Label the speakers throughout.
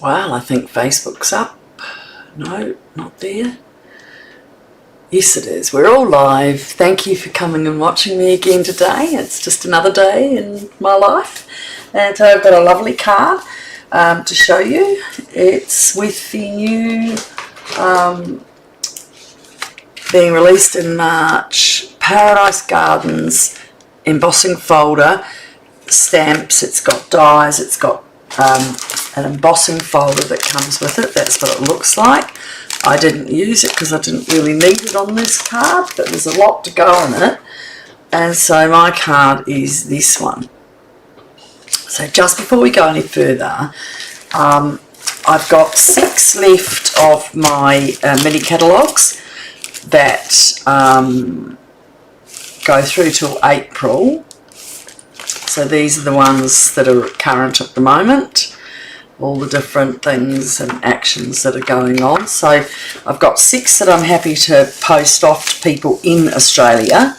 Speaker 1: Well, I think Facebook's up. No, not there. Yes, it is. We're all live. Thank you for coming and watching me again today. It's just another day in my life. And so I've got a lovely card to show you. It's with the new being released in March Paradise Gardens embossing folder, stamps. It's got dies, it's got an embossing folder that comes with it. That's what it looks like. I didn't use it because I didn't really need it on this card, but there's a lot to go on it, and so my card is this one. So just before we go any further, I've got 6 left of my mini catalogues that go through till April. So these are the ones that are current at the moment, all the different things and actions that are going on. So I've got 6 that I'm happy to post off to people in Australia.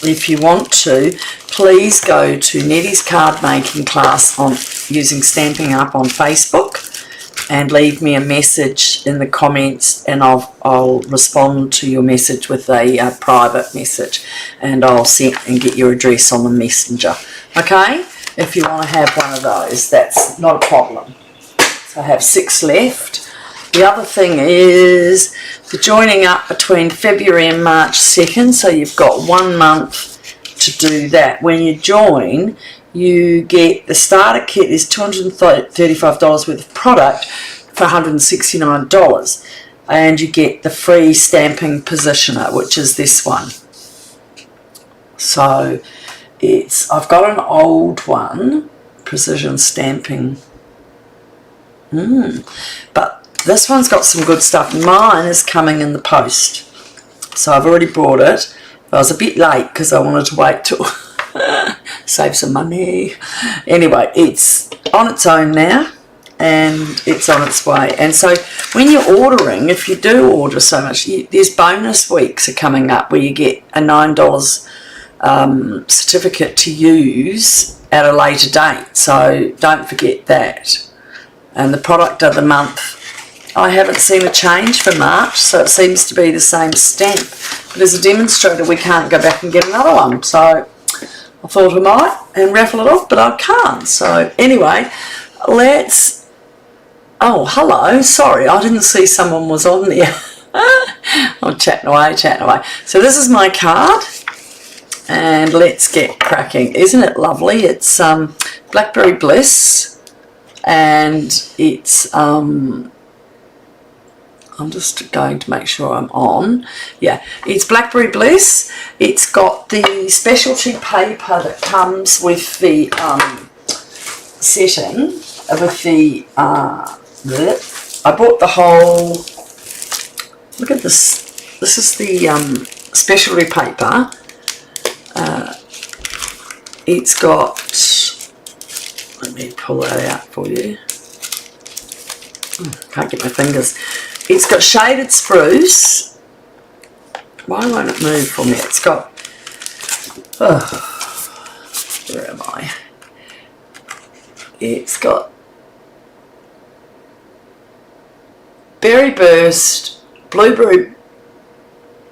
Speaker 1: If you want to, please go to Nettie's card making class on using Stampin' Up on Facebook and leave me a message in the comments, and I'll respond to your message with a private message, and I'll send and get your address on the messenger. Okay, if you want to have one of those, that's not a problem. So I have 6 left. The other thing is the joining up between February and March 2nd, so you've got 1 month to do that. When you join, you get the starter kit is $235 worth of product for $169, and you get the free stamping positioner, which is this one. So I've got an old one, precision stamping, but this one's got some good stuff. Mine is coming in the post, so I've already bought it. I was a bit late because I wanted to wait till save some money. Anyway, it's on its own now and it's on its way. And so when you're ordering, if you do order so much, there's bonus weeks are coming up where you get a $9 certificate to use at a later date. So don't forget that. And the product of the month, I haven't seen a change for March, so it seems to be the same stamp. But as a demonstrator, we can't go back and get another one. So I thought I might and raffle it off, but I can't. So anyway, let's... Oh, hello. Sorry, I didn't see someone was on there. I'm chatting away. So this is my card, and let's get cracking. Isn't it lovely? It's Blackberry Bliss, and it's... I'm just going to make sure I'm on. Yeah, it's Blackberry Bliss. It's got the specialty paper that comes with the setting, with the, I bought the whole, look at this. This is the specialty paper. It's got, let me pull that out for you. Can't get my fingers. It's got shaded spruce. Why won't it move for me? It's got, where am I? It's got berry burst, blueberry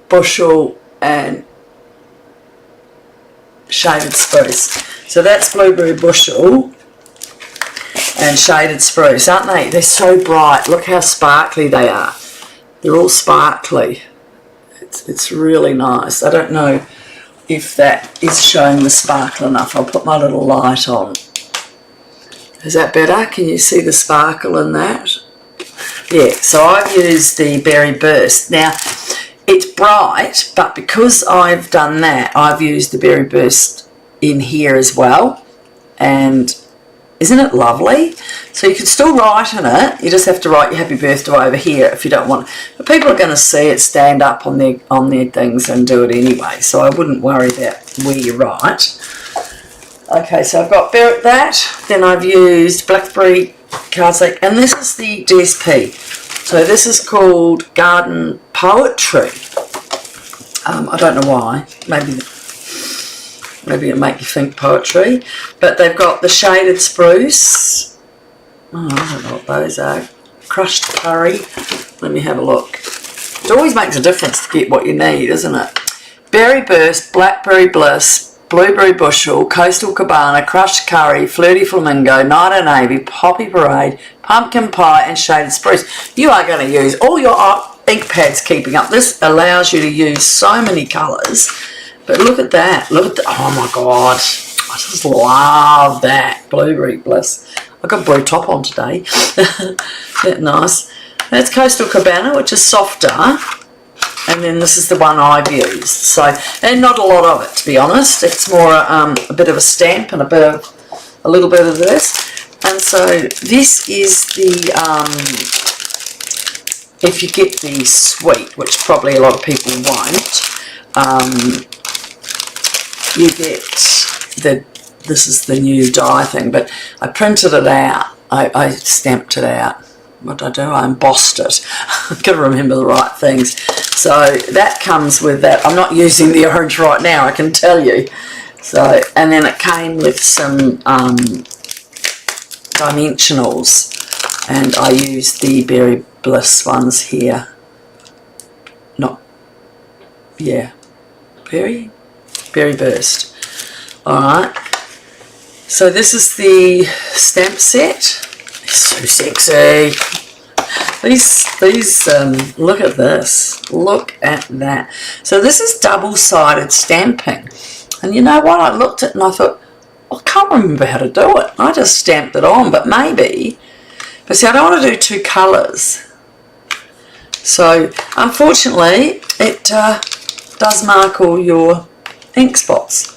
Speaker 1: bushel, and shaded spruce. So that's blueberry bushel and shaded spruce, aren't they? They're so bright. Look how sparkly they are. They're all sparkly. It's really nice. I don't know if that is showing the sparkle enough. I'll put my little light on. Is that better? Can you see the sparkle in that? Yeah, so I've used the Berry Burst. Now, it's bright, but because I've done that, I've used the Berry Burst in here as well. And isn't it lovely? So you can still write in it. You just have to write your happy birthday over here if you don't want it. But people are going to see it stand up on their things and do it anyway. So I wouldn't worry about where you write. Okay, so I've got that. Then I've used Blackberry cardstock, and this is the DSP. So this is called Garden Poetry. I don't know why. Maybe it'll make you think poetry. But they've got the shaded spruce, Oh, I don't know what those are. Crushed curry. Let me have a look. It always makes a difference to get what you need, isn't it? Berry Burst, Blackberry Bliss, Blueberry Bushel, Coastal Cabana, Crushed Curry, Flirty Flamingo, Night and Navy, Poppy Parade, Pumpkin Pie and Shaded Spruce. You are going to use all your ink pads keeping up. This allows you to use so many colours. But look at that. Look at that. Oh my God. I just love that. Blueberry Bliss. I've got a blue top on today. That nice. That's Coastal Cabana, which is softer. And then this is the one I've used. So, and not a lot of it, to be honest. It's more a bit of a stamp and a little bit of this. And so this is the, if you get the sweet, which probably a lot of people won't, you get this is the new die thing, but I printed it out. I stamped it out. What did I do? I embossed it. I've got to remember the right things. So that comes with that. I'm not using the orange right now, I can tell you. So, and then it came with some dimensionals, and I used the Berry Bliss ones here. Berry Burst. Alright, so this is the stamp set. It's so sexy. These look at this. Look at that. So this is double-sided stamping. And you know what? I looked at it and I thought, I can't remember how to do it. I just stamped it on, but maybe. But see, I don't want to do two colours. So, unfortunately, it does mark all your ink spots.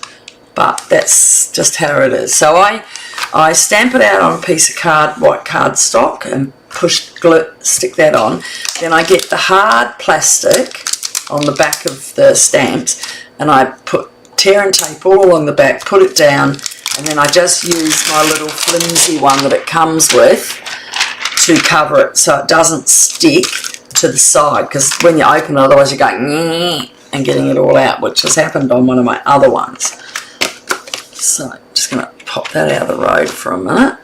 Speaker 1: But that's just how it is. So I stamp it out on a piece of white cardstock and stick that on. Then I get the hard plastic on the back of the stamps, and I put tear and tape all along the back, put it down, and then I just use my little flimsy one that it comes with to cover it so it doesn't stick to the side, because when you open it, otherwise you're going and getting it all out, which has happened on one of my other ones. So I'm just going to pop that out of the road for a minute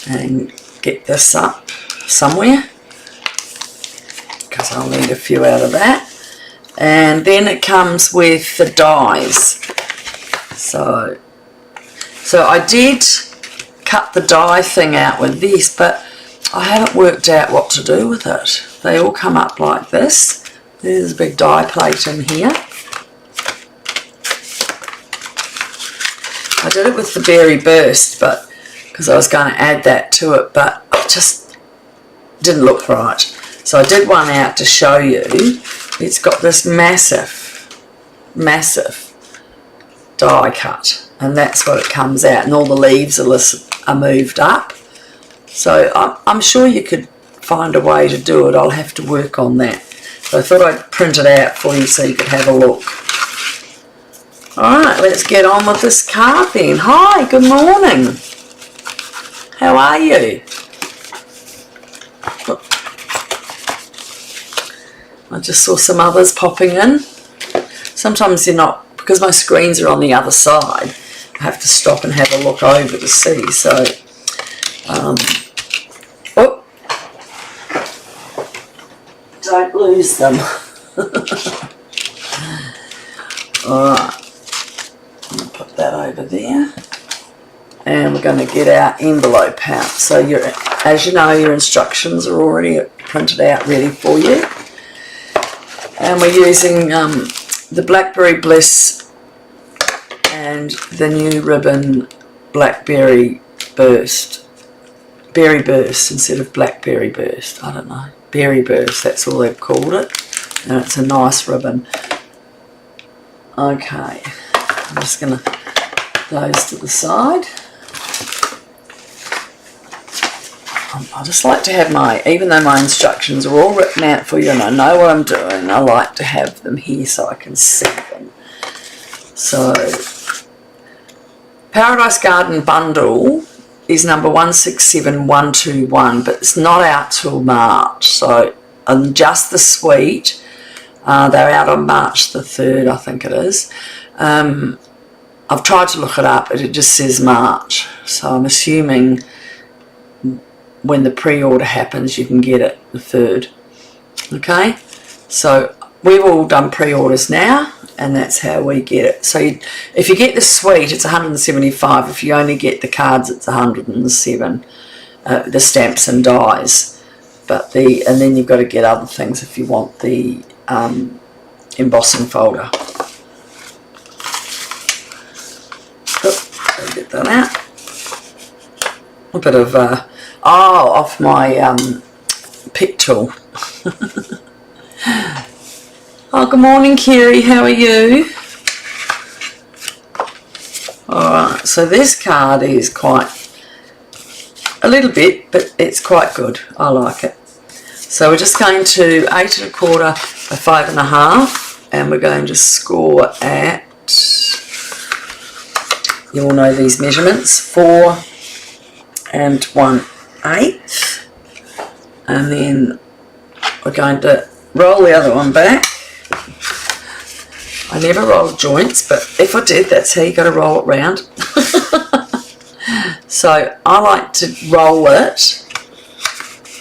Speaker 1: and get this up somewhere, because I'll need a few out of that. And then it comes with the dies. So I did cut the die thing out with this, but I haven't worked out what to do with it. They all come up like this. There's a big die plate in here. I did it with the Berry Burst, but because I was going to add that to it, but it just didn't look right. So I did one out to show you. It's got this massive die cut, and that's what it comes out, and all the leaves are moved up. So I'm sure you could find a way to do it. I'll have to work on that. So I thought I'd print it out for you so you could have a look. Alright, let's get on with this card then. Hi, good morning. How are you? I just saw some others popping in. Sometimes you're not, because my screens are on the other side, I have to stop and have a look over to see. So, don't lose them. Alright. Put that over there, and we're going to get our envelope out. So as you know, your instructions are already printed out ready for you, and we're using the Blackberry Bliss and the new ribbon Blackberry Burst, Berry Burst instead of Blackberry Burst. I don't know, Berry Burst, that's all they've called it, and it's a nice ribbon. Okay, I'm just going to put those to the side. I just like to have even though my instructions are all written out for you and I know what I'm doing, I like to have them here so I can see them. So, Paradise Garden Bundle is number 167121, but it's not out till March. So, and just the sweet, they're out on March the 3rd, I think it is. I've tried to look it up, but it just says March. So I'm assuming when the pre-order happens, you can get it the 3rd. Okay, so we've all done pre-orders now, and that's how we get it. So if you get the suite, it's 175. If you only get the cards, it's 107. The stamps and dies, and then you've got to get other things if you want the embossing folder. Get that out. A bit of off my pick tool. Oh, good morning, Kerry. How are you? Alright, so this card is quite a little bit, but it's quite good. I like it. So we're just going to 8 1/4 by 5.5, and we're going to score at, you all know these measurements, 4 1/8, and then we're going to roll the other one back. I never roll joints, but if I did, that's how you got to roll it round. So I like to roll it,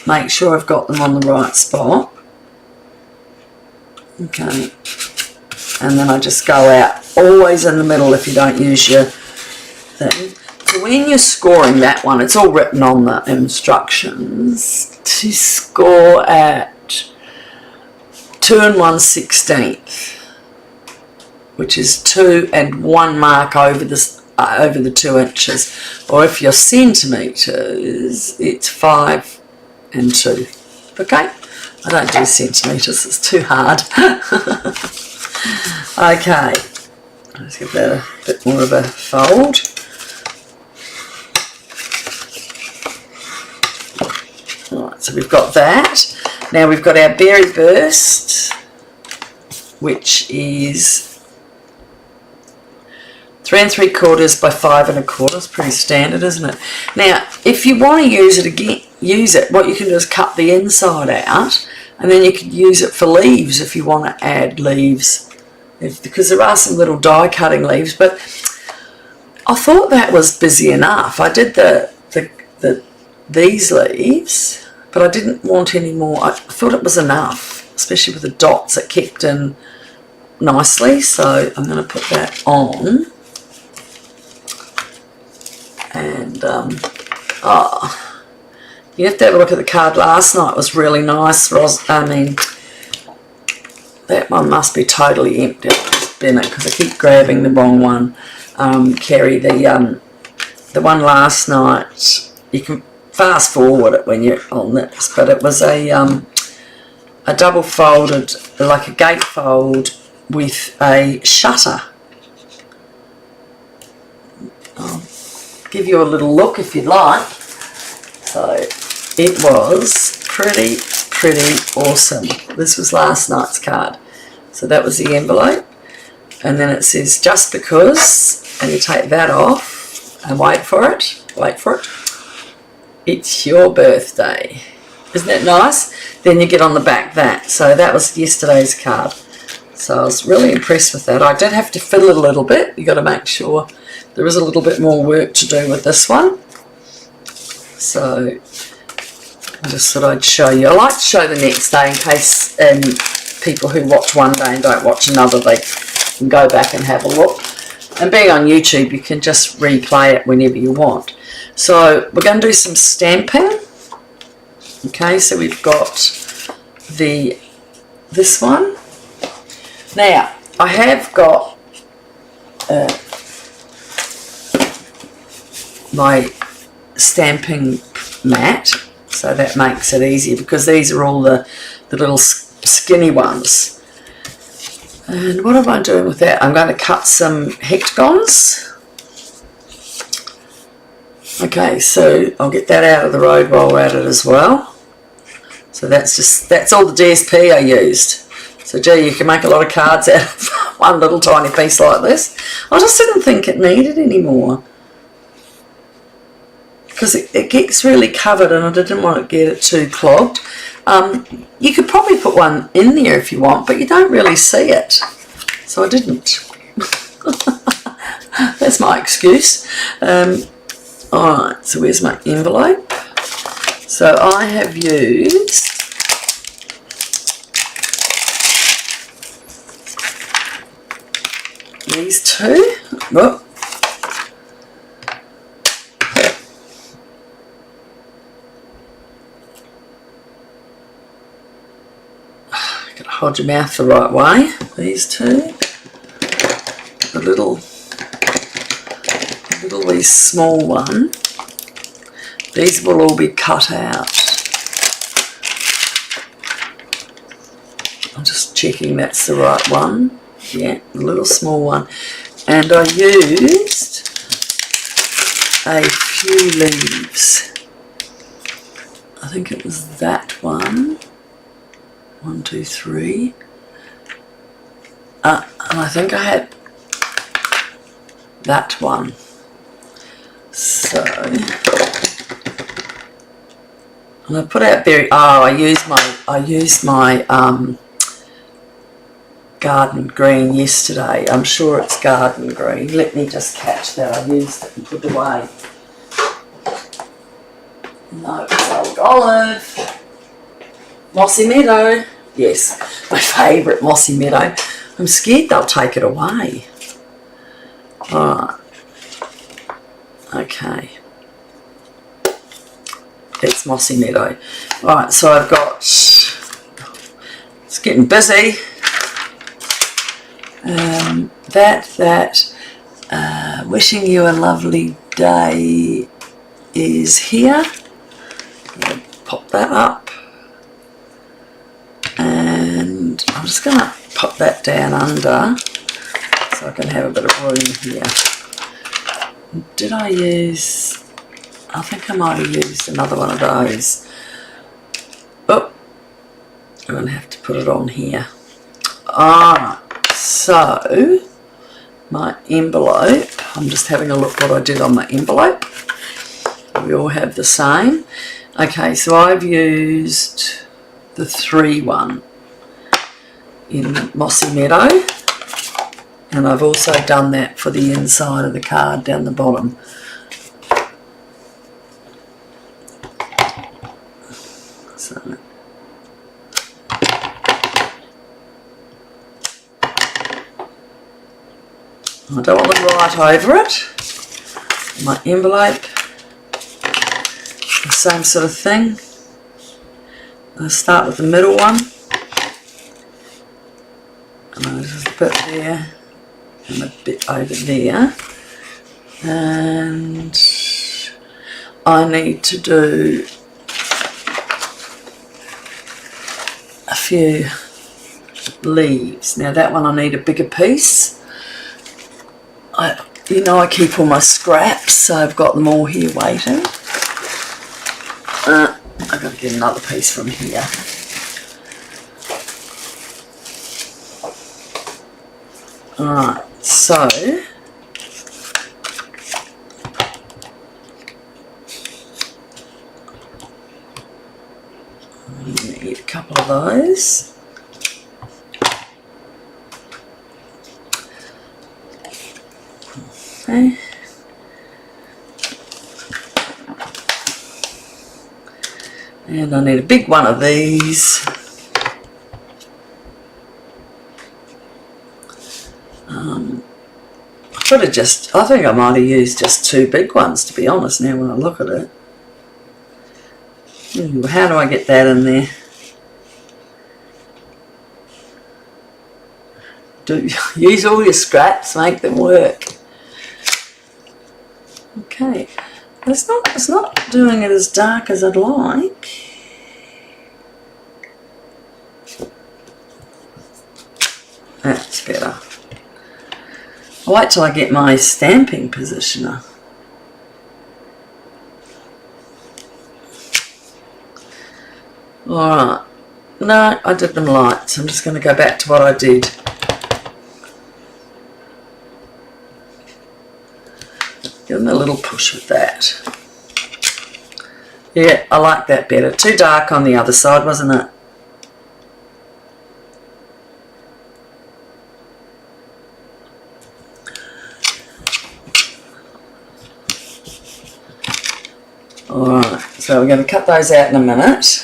Speaker 1: make sure I've got them on the right spot. Okay, and then I just go out, always in the middle if you don't use your thing. So when you're scoring that one, it's all written on the instructions, to score at 2 1/16, which is 2 and 1 mark over the 2 inches, or if you're centimetres, it's 5 and 2. Okay, I don't do centimetres, it's too hard. Okay, let's give that a bit more of a fold. Alright, so we've got that. Now we've got our berry burst, which is 3 3/4 by 5 1/4. It's pretty standard, isn't it? Now, if you want to use it again, what you can do is cut the inside out, and then you can use it for leaves if you want to add leaves, because there are some little die cutting leaves. But I thought that was busy enough. I did these leaves, but I didn't want any more. I thought it was enough, especially with the dots. It kept in nicely, so I'm going to put that on. And you have to have a look at the card last night. It was really nice. That one must be totally empty. I'll just bin it because I keep grabbing the wrong one. Kerry, the one last night, you can fast forward it when you're on this, but it was a double folded, like a gatefold with a shutter. I'll give you a little look if you'd like. So it was pretty awesome. This was last night's card. So that was the envelope, and then it says just because, and you take that off and wait for it, it's your birthday. Isn't that nice? Then you get on the back that. So that was yesterday's card. So I was really impressed with that. I did have to fiddle it a little bit. You got to make sure there is a little bit more work to do with this one. So I just thought I'd show you. I like to show the next day in case people who watch one day and don't watch another, they can go back and have a look. And being on YouTube, you can just replay it whenever you want. So we're going to do some stamping. Okay, so we've got this one. Now, I have got my stamping mat, so that makes it easier because these are all the little skinny ones. And what am I doing with that? I'm going to cut some hexagons. Okay, so I'll get that out of the road while we're at it as well. So that's all the DSP I used. So gee, you can make a lot of cards out of one little tiny piece like this. I just didn't think it needed any more, because it gets really covered and I didn't want to get it too clogged. You could probably put one in there if you want, but you don't really see it. So I didn't. That's my excuse. Alright, so where's my envelope? So I have used these two. Whoop. Gotta hold your mouth the right way. These two. The little wee small one. These will all be cut out. I'm just checking that's the right one. Yeah, the little small one. And I used a few leaves. I think it was that one. 1, 2, 3. And I think I had that one. So, and I put out berry. Oh, I used my garden green yesterday. I'm sure it's garden green. Let me just catch that. I used it and put it away. No, it's old olive. Mossy Meadow. Yes, my favourite Mossy Meadow. I'm scared they'll take it away. Alright. Okay. It's Mossy Meadow. Alright, so I've got... It's getting busy. Wishing you a lovely day is here. I'm going to pop that up. And I'm just going to pop that down under so I can have a bit of room here. Did I use... I think I might have used another one of those. Oh, I'm going to have to put it on here. Alright, so my envelope, I'm just having a look what I did on my envelope. We all have the same. Okay, so I've used the 3 one in Mossy Meadow, and I've also done that for the inside of the card down the bottom. So I don't want them right over it. My envelope, the same sort of thing. I'll start with the middle one. And there's a bit there and a bit over there. And I need to do a few leaves. Now that one I need a bigger piece. You know, I keep all my scraps, so I've got them all here waiting. I've got to get another piece from here. Alright, so I need a couple of those. Okay. And I need a big one of these. I think I might have used just 2 big ones, to be honest, now when I look at it. Ooh, how do I get that in there? Use all your scraps, make them work. Okay, it's not doing it as dark as I'd like. That's better. I'll wait till I get my stamping positioner. Alright, no, I did them light, so I'm just going to go back to what I did. Give them a little push with that. Yeah, I like that better. Too dark on the other side, wasn't it? Alright, So we're going to cut those out in a minute.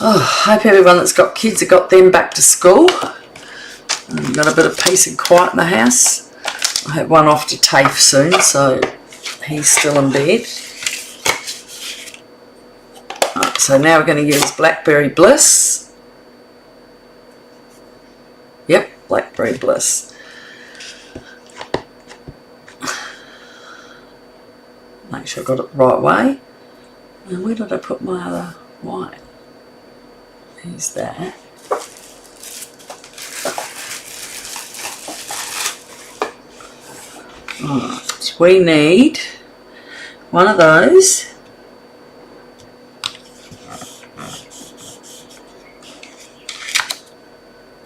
Speaker 1: Oh, hope everyone that's got kids have got them back to school. And got a bit of peace and quiet in the house. I have one off to TAFE soon, so he's still in bed. Right, so now we're going to use Blackberry Bliss. Yep, Blackberry Bliss. Make sure I got it the right way. And where did I put my other white? Use that. Right, we need one of those.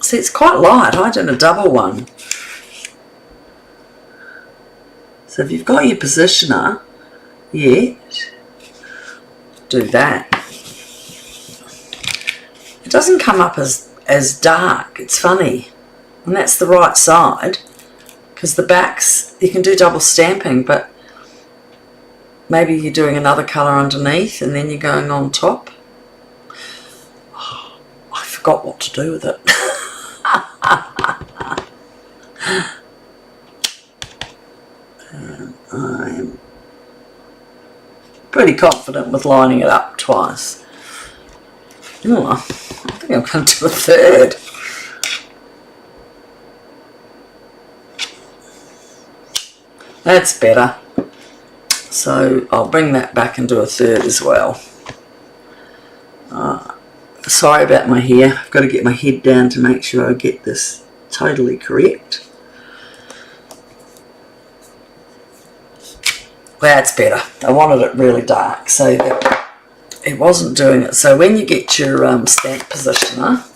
Speaker 1: See, it's quite light. I did a double one. So if you've got your positioner yet, do that. It doesn't come up as dark. It's funny. And that's the right side, because the backs, you can do double stamping, but maybe you're doing another colour underneath and then you're going on top. Oh, I forgot what to do with it. I'm pretty confident with lining it up twice. Oh, I think I'm going to do a third. That's better. So I'll bring that back and do a third as well. Sorry about my hair. I've got to get my head down to make sure I get this totally correct. That's better. I wanted it really dark so that it wasn't doing it. So when you get your stamp positioner,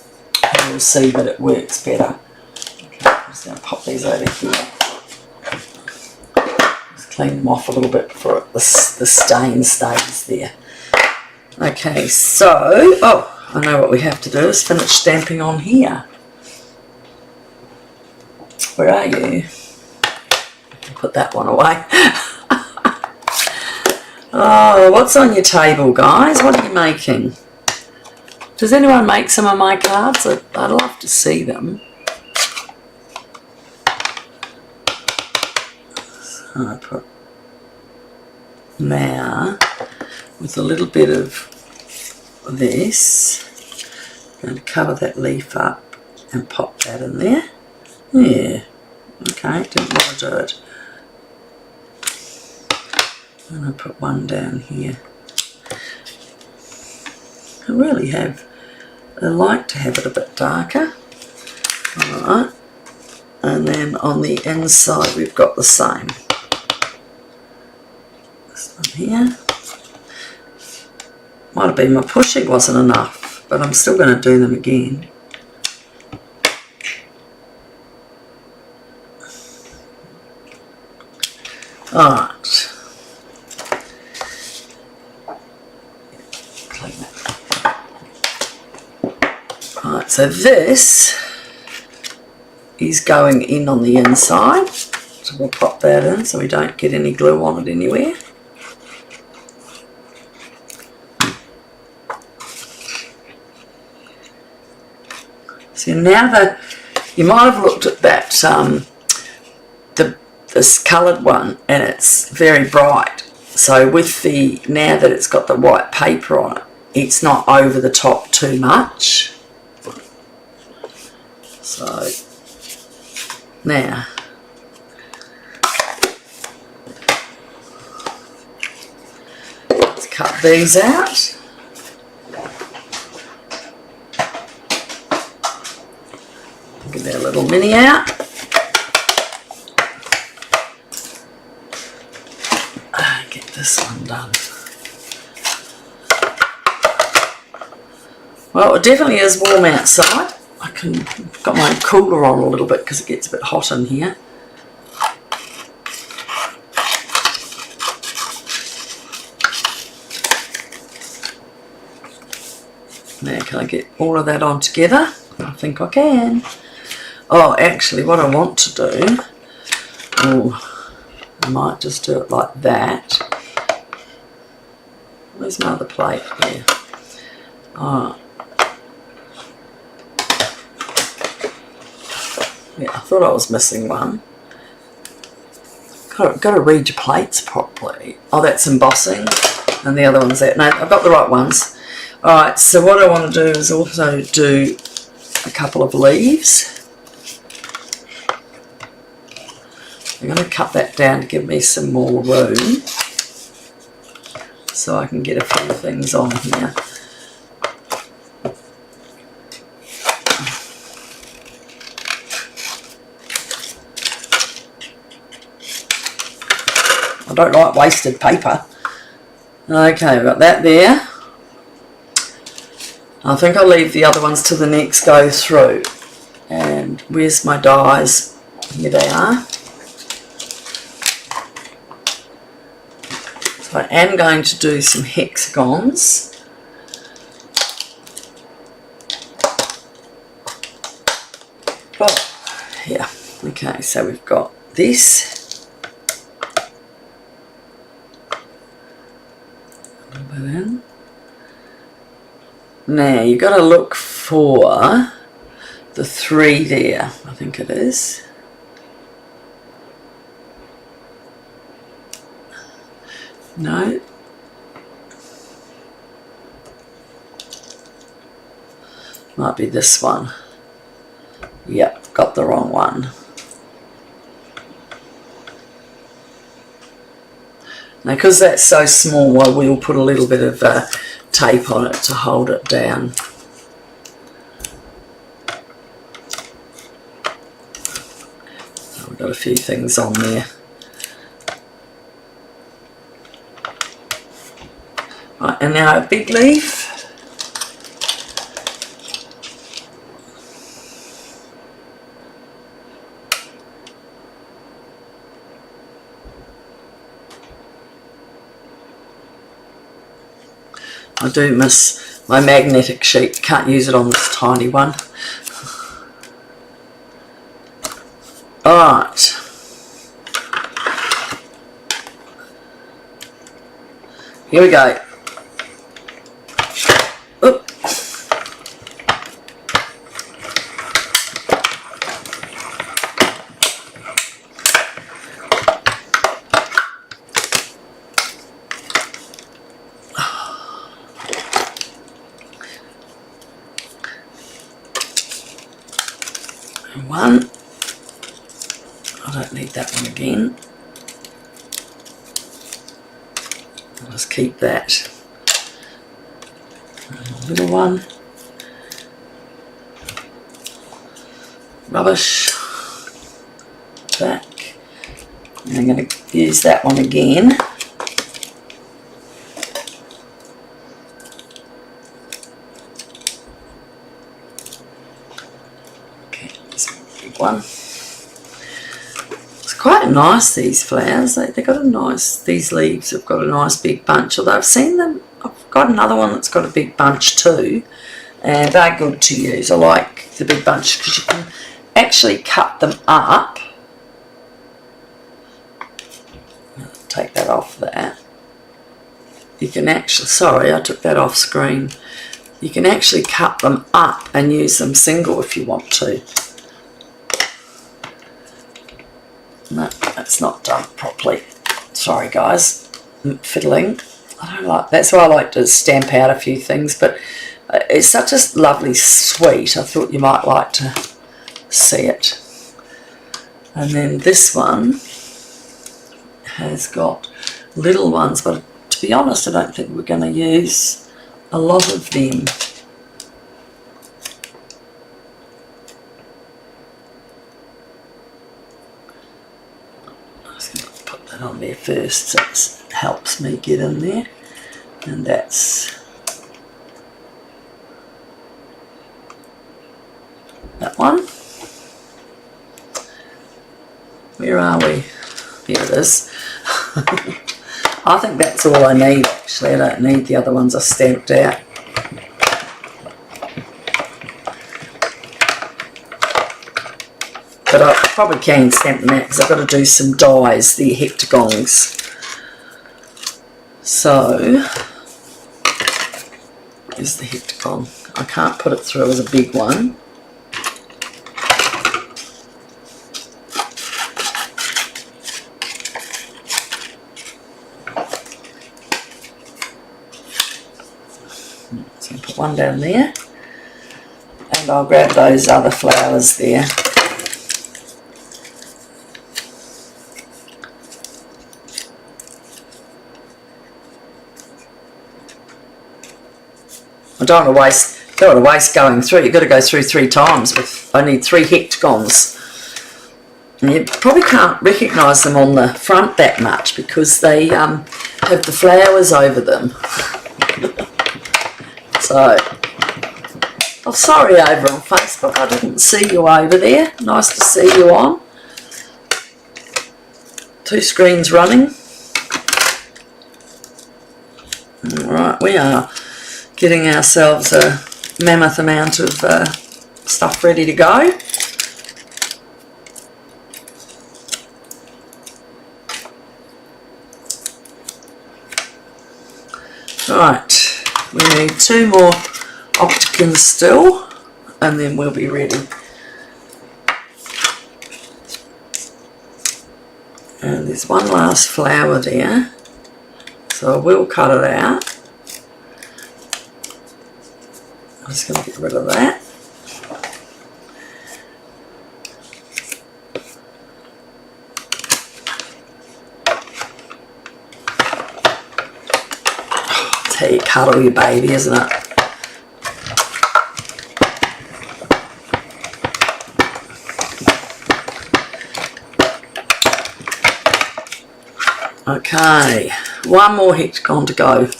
Speaker 1: you'll see that it works better. Okay, I'm just going to pop these over here. Just clean them off a little bit before the stain stays there. Okay, so, I know what we have to do is finish stamping on here. Where are you? Put that one away. Oh, what's on your table, guys? What are you making? Does anyone make some of my cards? I'd love to see them. So I put now with a little bit of this. I'm going to cover that leaf up and pop that in there. Yeah. Okay, didn't want to do it. I'm going to put one down here. I like to have it a bit darker. Alright. And then on the inside we've got the same. This one here. Might have been my pushing wasn't enough, but I'm still going to do them again. Alright. Alright, so this is going in on the inside. So we'll pop that in so we don't get any glue on it anywhere. So now that you might have looked at that this coloured one and it's very bright. So with the now that it's got the white paper on it, it's not over the top too much. So now let's cut these out. Get their little mini out. Get this one done. Well, it definitely is warm outside. I've got my cooler on a little bit because it gets a bit hot in here. Now, can I get all of that on together? I think I can. Oh, actually, what I want to do, I might just do it like that. Where's my other plate there? Alright. Yeah, I thought I was missing one. Got to read your plates properly. Oh, that's embossing, and the other one's that. No, I've got the right ones. Alright, so what I want to do is also do a couple of leaves. I'm going to cut that down to give me some more room, so I can get a few things on here. I don't like wasted paper. Okay, we've got that there. I think I'll leave the other ones to the next go through. And where's my dies? Here they are. So I am going to do some hexagons. Oh, yeah. Okay, so we've got this. In. Now you've got to look for the 3 there, I think it is. No. Might be this one. Yep, got the wrong one. Now, because that's so small, I will put a little bit of tape on it to hold it down. We've got a few things on there. Right, and now a big leaf. I do miss my magnetic sheet. Can't use it on this tiny one. Alright. Here we go. Oop. One. I don't need that one again. I'll just keep that. A little one. Rubbish. Back. And I'm going to use that one again. One. It's quite nice, these flowers. They've got a nice, these leaves have got a nice big bunch, although I've seen them, I've got another one that's got a big bunch too, and they're good to use. I like the big bunch because you can actually cut them up. Take that off there. You can actually, sorry, I took that off screen. You can actually cut them up and use them single if you want to. No, that's not done properly. Sorry guys, fiddling. I don't like, that's why I like to stamp out a few things, but it's such a lovely sweet. I thought you might like to see it. And then this one has got little ones, but to be honest, I don't think we're going to use a lot of them. On there first, so it helps me get in there, and that's that one. Where are we? Here it is. I think that's all I need actually. I don't need the other ones I stamped out. but I probably can stamp them out because I've got to do some dies, the hectagons. So, here's the hectagon. I can't put it through as a big one. So put one down there, and I'll grab those other flowers there. I don't want to waste going through. You've got to go through 3 times with only 3 hectagons. And you probably can't recognise them on the front that much because they have the flowers over them. So, oh, sorry over on Facebook, I didn't see you over there. Nice to see you on. 2 screens running. Alright, we are getting ourselves a mammoth amount of stuff ready to go. Right, we need 2 more octagons still, and then we'll be ready. And there's one last flower there, so I will cut it out. I'm just going to get rid of that. It's how you cuddle your baby, isn't it? Okay, one more hectagon to go.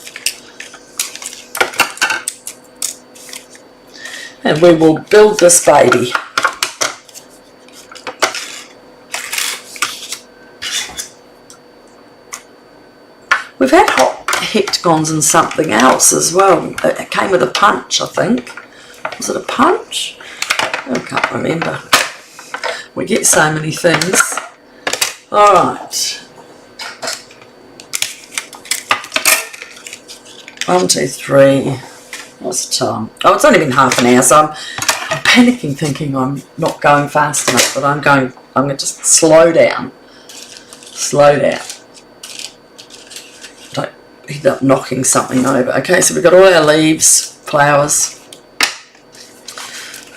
Speaker 1: And we will build this baby. We've had hot hectagons and something else as well. It came with a punch, I think. Was it a punch? I can't remember. We get so many things. Alright. 1, 2, 3. What's the time? Oh, it's only been half an hour, so I'm panicking thinking I'm not going fast enough, but I'm going to just slow down. Slow down. Don't end up knocking something over. Okay, so we've got all our leaves, flowers.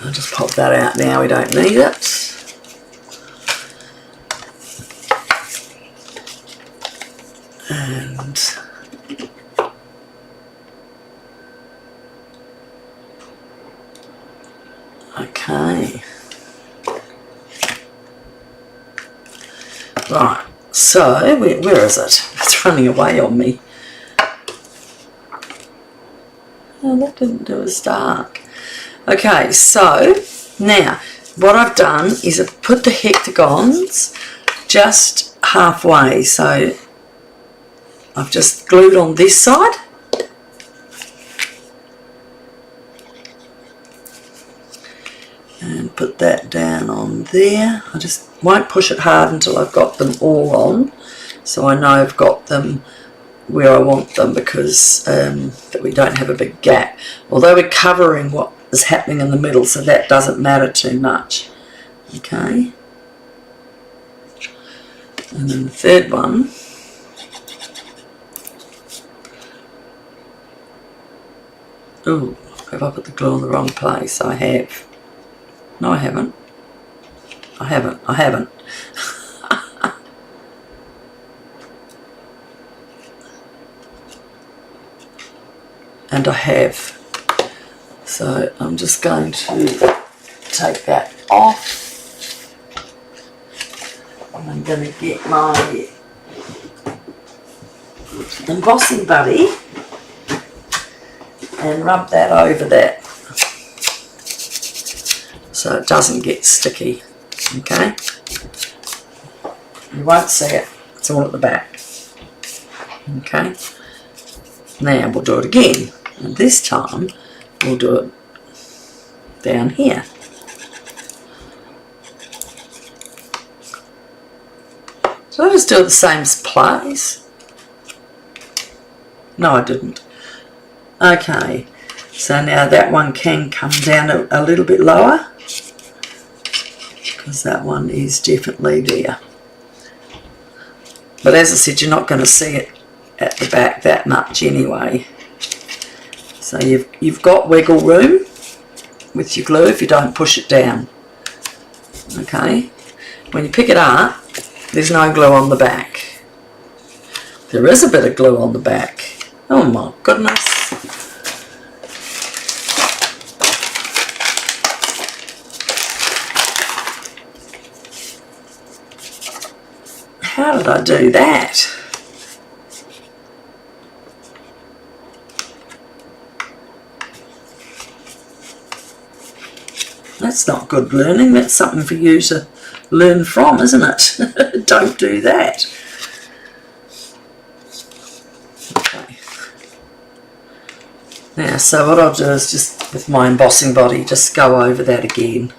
Speaker 1: I'll just pop that out now, we don't need it. And okay. Right, so where is it? It's running away on me. Oh, that didn't do as dark. Okay, so now what I've done is I've put the hectagons just halfway. So I've just glued on this side. And put that down on there. I just won't push it hard until I've got them all on, so I know I've got them where I want them, because that we don't have a big gap. Although we're covering what is happening in the middle, so that doesn't matter too much. Okay. And then the third one. Ooh, have I put the glue in the wrong place? I have. No, I haven't. I haven't. And I have. So I'm just going to take that off. And I'm going to get my embossing buddy and rub that over that, so it doesn't get sticky. Okay, you won't see it, it's all at the back. Okay, now we'll do it again, and this time we'll do it down here. Did I just do it the same place? No, I didn't. Okay, so now that one can come down a little bit lower, because that one is definitely there. But as I said, you're not going to see it at the back that much anyway. So you've got wiggle room with your glue if you don't push it down. Okay, when you pick it up, there's no glue on the back. There is a bit of glue on the back. Oh my goodness. How did I do that? That's not good learning. That's something for you to learn from, isn't it? Don't do that. Okay. Now, so what I'll do is just, with my embossing body, just go over that again.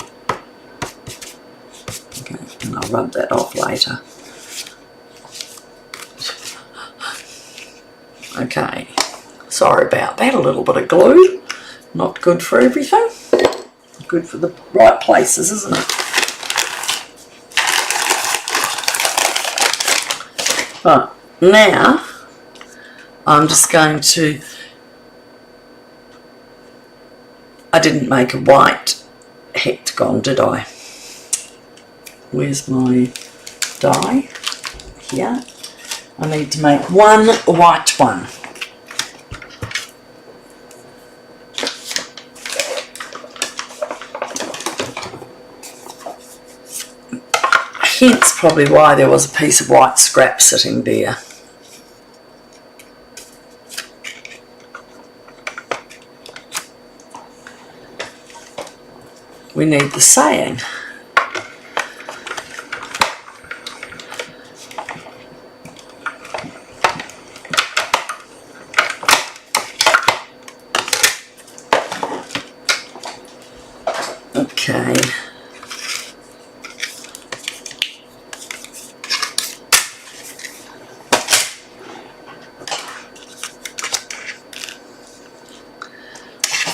Speaker 1: Okay, and I'll rub that off later. Okay, sorry about that, a little bit of glue. Not good for everything. Good for the right places, isn't it? Right, now I'm just going to, I didn't make a white hectagon, did I? Where's my die? Here. I need to make one white one. Hence probably why there was a piece of white scrap sitting there. We need the saying. Okay.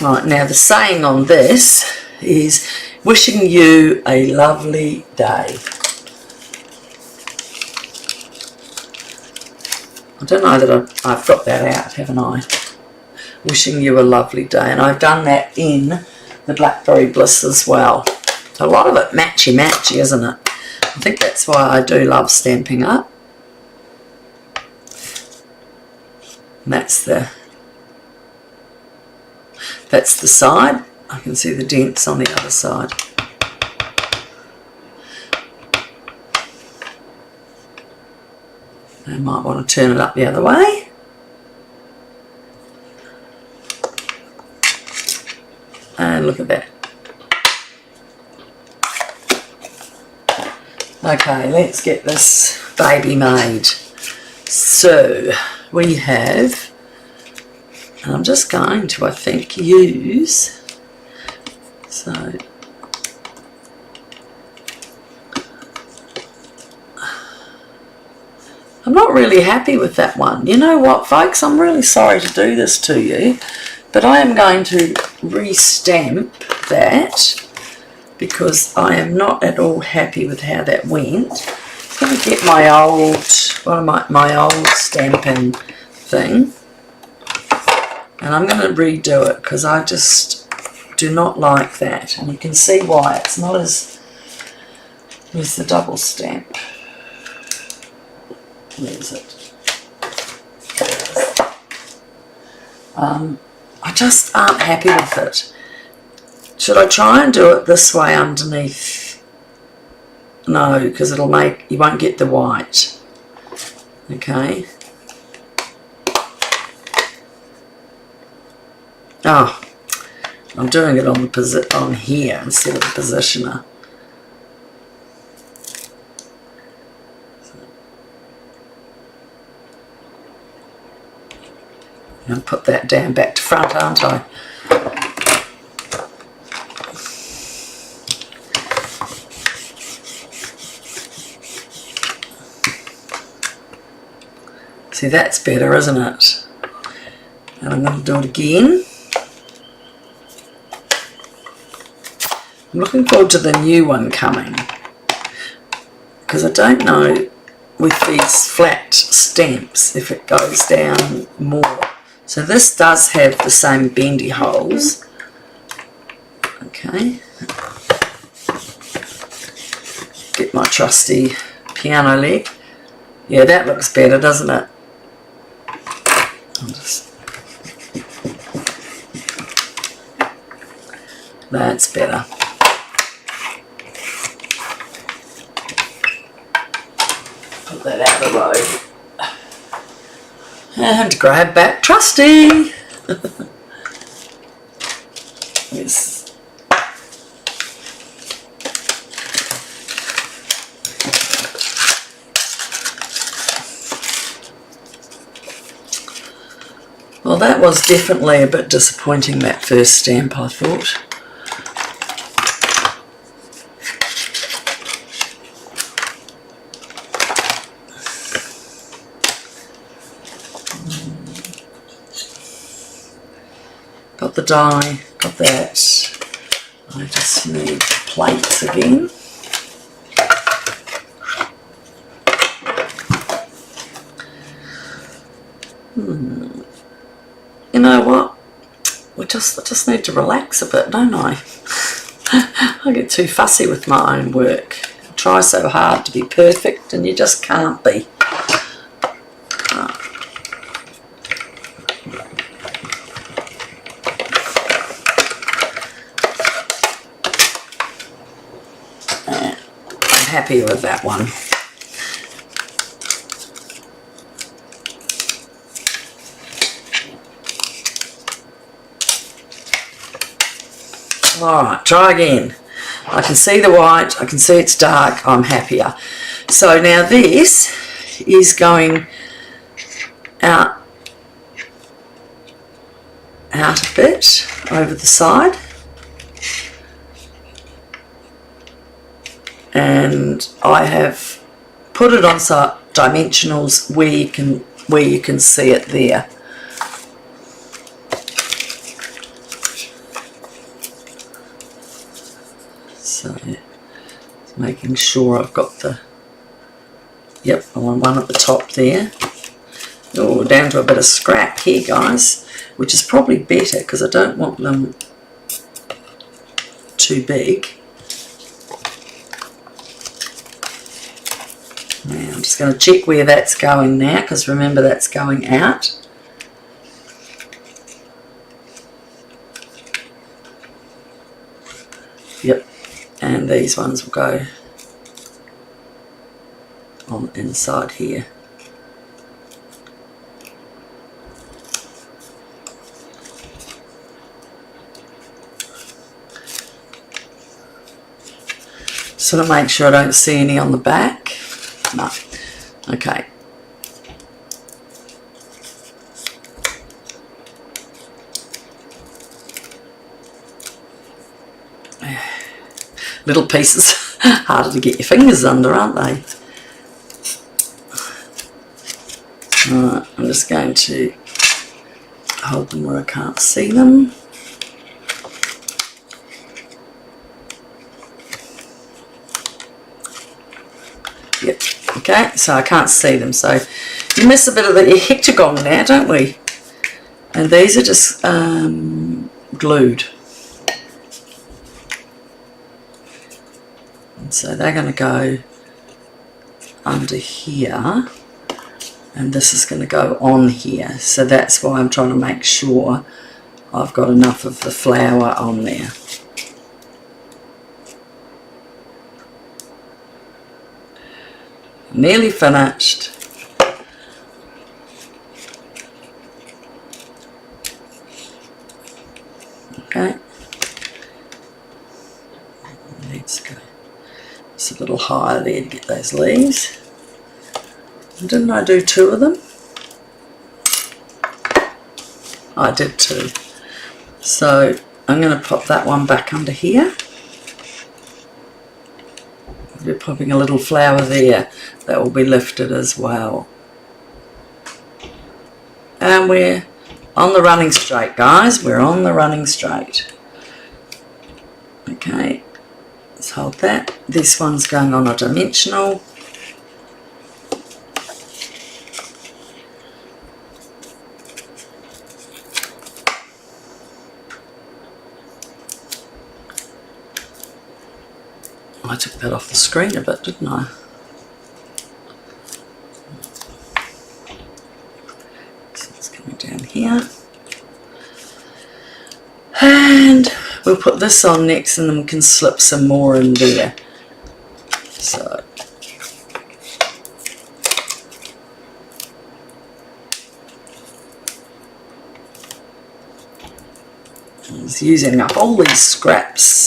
Speaker 1: Right, now the saying on this is wishing you a lovely day. I don't know that I've got that out, haven't I? Wishing you a lovely day, and I've done that in the Blackberry Bliss as well. A lot of it matchy-matchy, isn't it? I think that's why I do love Stampin' Up. And that's the side. I can see the dents on the other side. I might want to turn it up the other way. And look at that. Okay, let's get this baby made. So we have, and I'm just going to, I think, use, so I'm not really happy with that one. You know what, folks, I'm really sorry to do this to you, but I am going to re-stamp that because I am not at all happy with how that went. I'm going to get my old, my old stamping thing, and I'm going to redo it because I just do not like that, and you can see why. It's not as, where's the double stamp? Where is it? I just aren't happy with it. Should I try and do it this way underneath? No, because it'll make, you won't get the white. Okay. Oh, I'm doing it on the on here instead of the positioner. And put that down back to front, aren't I? See, that's better, isn't it? And I'm going to do it again. I'm looking forward to the new one coming, because I don't know with these flat stamps if it goes down more. So this does have the same bendy holes. Okay. Get my trusty piano leg. Yeah, that looks better, doesn't it? That's better. Put that out of the road. And grab back trusty. Yes. Well, that was definitely a bit disappointing, that first stamp, I thought. Got the die, got that. I just need plates again. You know what? I just need to relax a bit, don't I? I get too fussy with my own work. I try so hard to be perfect, and you just can't be. I'm happy with that one. Alright, try again. I can see the white, I can see it's dark, I'm happier. So now this is going out a bit over the side. And I have put it on dimensionals where you can see it there. So, making sure I've got the, yep, I want one at the top there. Oh, down to a bit of scrap here, guys, which is probably better because I don't want them too big. Now, I'm just going to check where that's going now, because remember that's going out. Yep. And these ones will go on the inside here. Sort of make sure I don't see any on the back. No. Okay. Little pieces, harder to get your fingers under, aren't they? Alright, I'm just going to hold them where I can't see them. Yep, okay, so I can't see them, so you miss a bit of the hectagon now, don't we? And these are just glued. So they're going to go under here, and this is going to go on here. So that's why I'm trying to make sure I've got enough of the flower on there. Nearly finished. Okay. Let's go. It's a little higher there to get those leaves. Didn't I do two of them? I did two. So I'm going to pop that one back under here. We're popping a little flower there that will be lifted as well. and we're on the running straight, guys. We're on the running straight. Okay, let's hold that. This one's going on a dimensional. I took that off the screen a bit, didn't I? So it's coming down here. And we'll put this on next, and then we can slip some more in there. So it's using up all these scraps.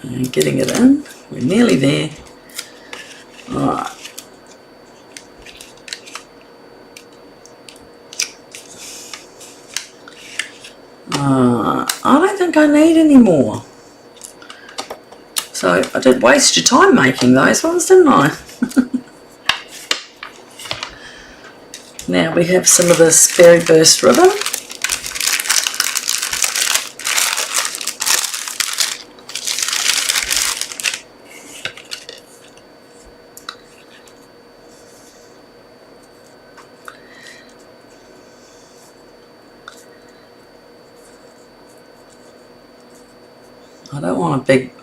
Speaker 1: And getting it in. We're nearly there. Alright. I don't think I need any more. So I did waste your time making those ones, didn't I? Now we have some of this Berry Burst ribbon.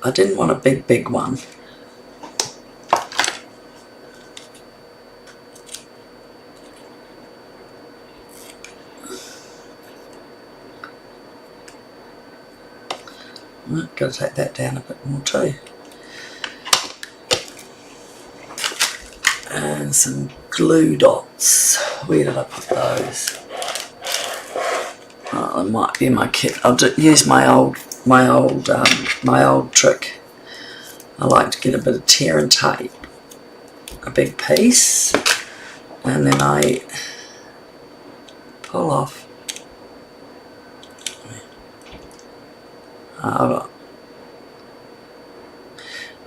Speaker 1: I didn't want a big one. I've got to take that down a bit more too. And some glue dots. Where did I put those? Oh, it might be in my kit. I'll use my old trick. I like to get a bit of tear and tape, a big piece, and then I pull off.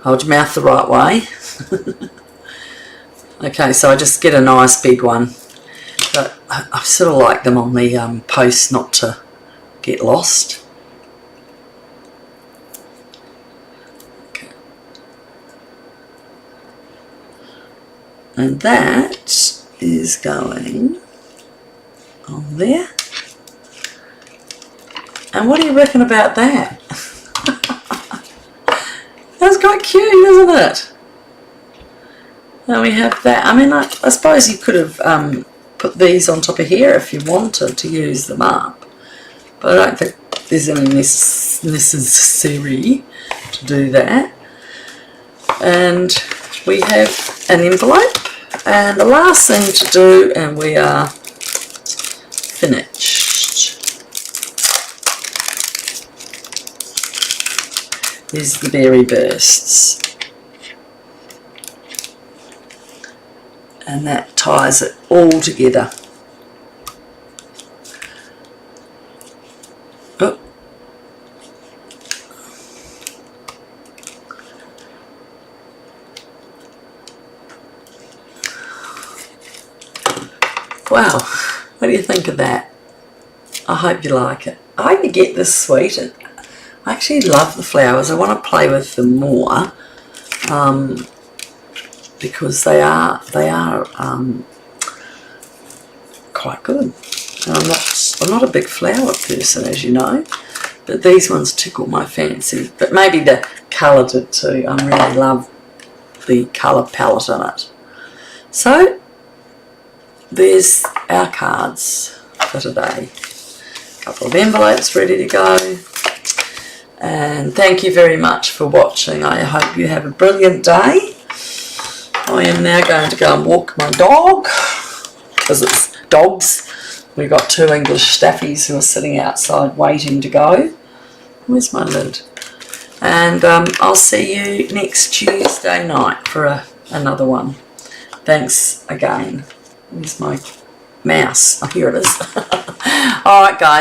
Speaker 1: Hold your mouth the right way. Okay, so I just get a nice big one, but I sort of like them on the post not to get lost. And that is going on there. And what do you reckon about that? That's quite cute, isn't it? Now we have that. I mean, I suppose you could have put these on top of here if you wanted to use them up. But I don't think there's any necessary to do that. And we have an envelope. And the last thing to do, and we are finished, is the Berry Bursts. And that ties it all together. Oh. Wow, what do you think of that? I hope you like it. I hope you get this sweet. I actually love the flowers. I want to play with them more because they are quite good. And I'm not a big flower person, as you know, but these ones tickle my fancy. But maybe the colour did too. I really love the colour palette in it. So there's our cards for today. A couple of envelopes ready to go. And thank you very much for watching. I hope you have a brilliant day. I am now going to go and walk my dog, because it's dogs. We've got 2 English staffies who are sitting outside waiting to go. Where's my lid? And I'll see you next Tuesday night for another one. Thanks again. Where's my mouse? Oh, here it is. Alright guys.